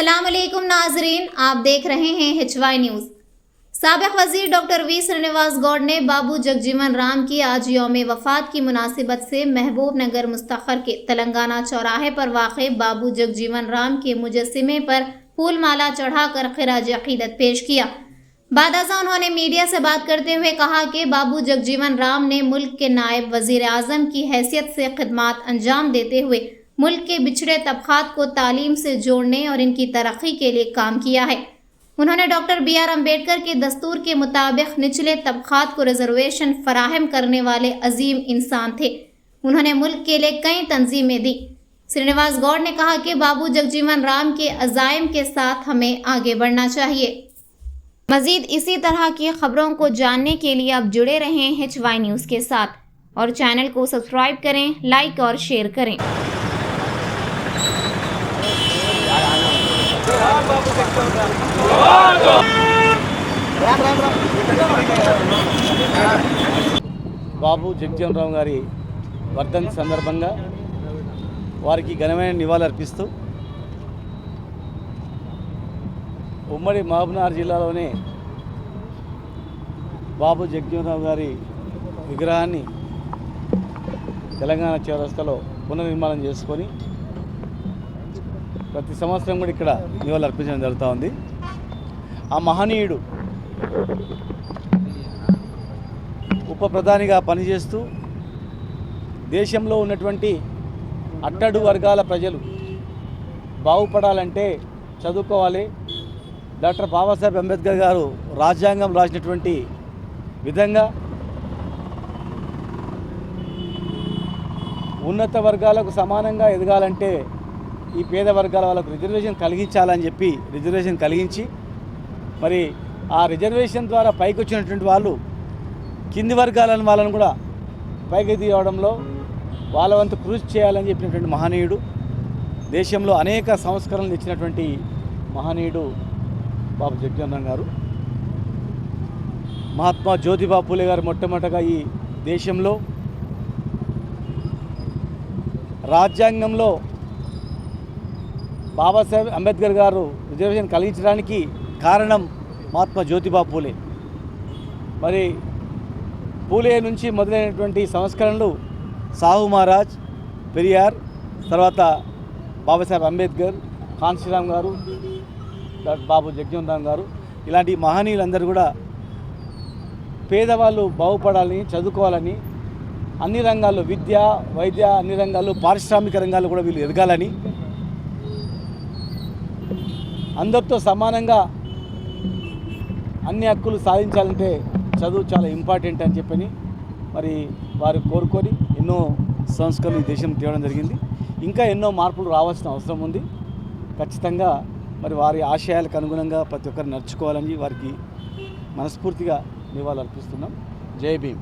अस्सलाम वालेकुम नाजरीन, आप देख रहे हैं HY न्यूज़। साबिक वजीर डॉक्टर वी श्रीनिवास गौड़ ने बाबू जगजीवन राम की आज यौम वफ़ात की मुनासिबत से महबूब नगर मुस्तखर के तेलंगाना चौराहे पर वाक़े बाबू जगजीवन राम के मुजस्सिमे पर फूल माला चढ़ाकर खिराज अक़ीदत पेश किया। बाद अज़ां उन्होंने मीडिया से बात करते हुए कहा कि बाबू जगजीवन राम ने मुल्क के नायब वज़ीर आज़म की हैसियत से खिदमात अंजाम देते हुए मुल्क के बिछड़े तबक़ात को तालीम से जोड़ने और इनकी तरक्की के लिए काम किया है। उन्होंने डॉक्टर BR अम्बेडकर के दस्तूर के मुताबिक निचले तबक़ात को रिजर्वेशन फराहम करने वाले अजीम इंसान थे। उन्होंने मुल्क के लिए कई तंजीमें दी। श्रीनिवास गौड़ ने कहा कि बाबू जगजीवन राम के अज़ाइम के साथ हमें आगे बढ़ना चाहिए। मज़ीद इसी तरह की खबरों को जानने के लिए आप जुड़े रहें HY न्यूज़ के साथ और चैनल को सब्सक्राइब करें, लाइक और शेयर करें। బాబు జగజీవన్ రామ్ గారి వర్ధంతి సందర్భంగా వారికి ఘనమైన నివాళులర్పిస్తూ ఉమ్మడి మహబూబ్నగర్ జిల్లాలోనే బాబు జగజీవన్ రామ్ గారి విగ్రహాన్ని తెలంగాణ చౌరస్తాలో పునర్నిర్మాణం చేసుకొని ప్రతి సంవత్సరం కూడా ఇక్కడ నివాళులు అర్పించడం జరుగుతూ ఉంది. ఆ మహనీయుడు ఉప ప్రధానిగా పనిచేస్తూ దేశంలో ఉన్నటువంటి అట్టడు వర్గాల ప్రజలు బాగుపడాలంటే చదువుకోవాలి. డాక్టర్ బాబాసాహెబ్ అంబేద్కర్ గారు రాజ్యాంగం రాసినటువంటి విధంగా ఉన్నత వర్గాలకు సమానంగా ఎదగాలంటే ఈ పేద వర్గాల వాళ్ళకు రిజర్వేషన్ కలిగించాలని చెప్పి రిజర్వేషన్ కలిగించి మరి ఆ రిజర్వేషన్ ద్వారా పైకి వచ్చినటువంటి వాళ్ళు కింది వర్గాలను వాళ్ళను కూడా పైకి తీయడంలో వాళ్ళ వంతు కృషి చేయాలని చెప్పినటువంటి మహనీయుడు, దేశంలో అనేక సంస్కరణలు ఇచ్చినటువంటి మహనీయుడు బాబు జగజీవన్ రామ్ గారు. మహాత్మా జ్యోతిబా పూలే గారు మొట్టమొదటగా ఈ దేశంలో రాజ్యాంగంలో బాబాసాహెబ్ అంబేద్కర్ గారు రిజర్వేషన్ కలిగించడానికి కారణం మహాత్మా జ్యోతిబా పూలే. మరి పూలే నుంచి మొదలైనటువంటి సంస్కరణలు సాహు మహారాజ్, పెరియార్, తర్వాత బాబాసాహెబ్ అంబేద్కర్, కాన్షీరామ్ గారు, బాబు జగజీవన్ రామ్ గారు, ఇలాంటి మహనీయులందరూ కూడా పేదవాళ్ళు బాగుపడాలని, చదువుకోవాలని, అన్ని రంగాల్లో విద్య, వైద్య, అన్ని రంగాల్లో పారిశ్రామిక రంగాల్లో కూడా వీళ్ళు ఎదగాలని, అందరితో సమానంగా అన్ని హక్కులు సాధించాలంటే చదువు చాలా ఇంపార్టెంట్ అని చెప్పని మరి వారు కోరుకొని ఎన్నో సంస్కరణలు ఈ దేశం తేవడం జరిగింది. ఇంకా ఎన్నో మార్పులు రావాల్సిన అవసరం ఉంది. ఖచ్చితంగా మరి వారి ఆశయాలకు అనుగుణంగా ప్రతి ఒక్కరు నడుచుకోవాలని వారికి మనస్ఫూర్తిగా నివాళులు అర్పిస్తున్నాం. జై భీమ్.